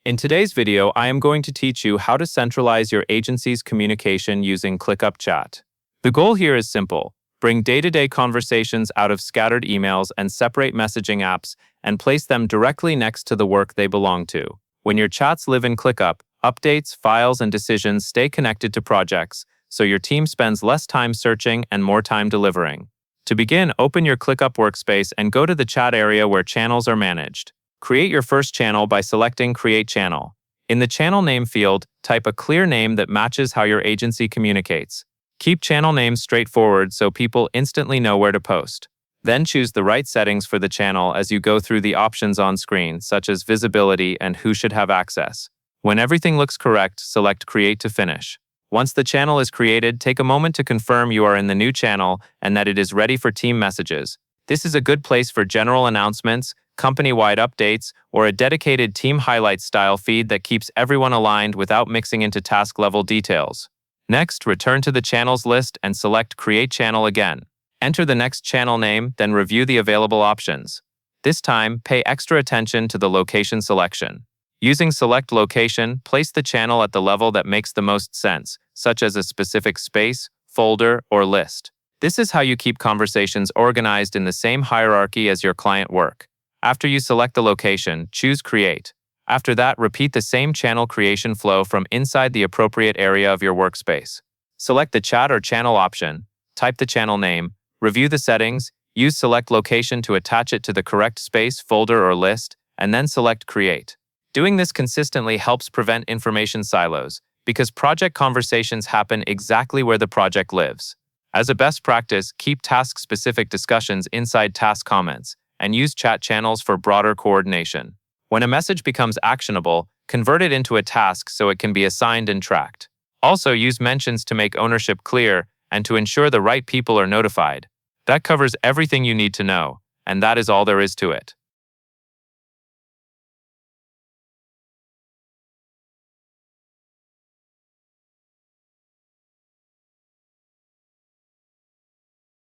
In today's video, I am going to teach you how to centralize your agency's communication using Clickup Chat. The goal here is simple. Bring day-to-day conversations out of scattered emails and separate messaging apps and place them directly next to the work they belong to. When your chats live in Clickup, updates, files, and decisions stay connected to projects, so your team spends less time searching and more time delivering. To begin, open your Clickup Workspace and go to the chat area where channels are managed. Create your first channel by selecting Create Channel. In the channel name field, type a clear name that matches how your agency communicates. Keep channel names straightforward so people instantly know where to post. Then choose the right settings for the channel as you go through the options on screen, such as visibility and who should have access. When everything looks correct, select Create to finish. Once the channel is created, take a moment to confirm you are in the new channel and that it is ready for team messages. This is a good place for general announcements, company-wide updates, or a dedicated team highlights style feed that keeps everyone aligned without mixing into task-level details. Next, return to the channels list and select Create Channel again. Enter the next channel name, then review the available options. This time, pay extra attention to the location selection. Using Select Location, place the channel at the level that makes the most sense, such as a specific space, folder, or list. This is how you keep conversations organized in the same hierarchy as your client work. After you select the location, choose Create. After that, repeat the same channel creation flow from inside the appropriate area of your workspace. Select the chat or channel option, type the channel name, review the settings, use Select Location to attach it to the correct space, folder, or list, and then select Create. Doing this consistently helps prevent information silos, because project conversations happen exactly where the project lives. As a best practice, keep task-specific discussions inside task comments, and use chat channels for broader coordination. When a message becomes actionable, convert it into a task so it can be assigned and tracked. Also, use mentions to make ownership clear and to ensure the right people are notified. That covers everything you need to know, and that is all there is to it.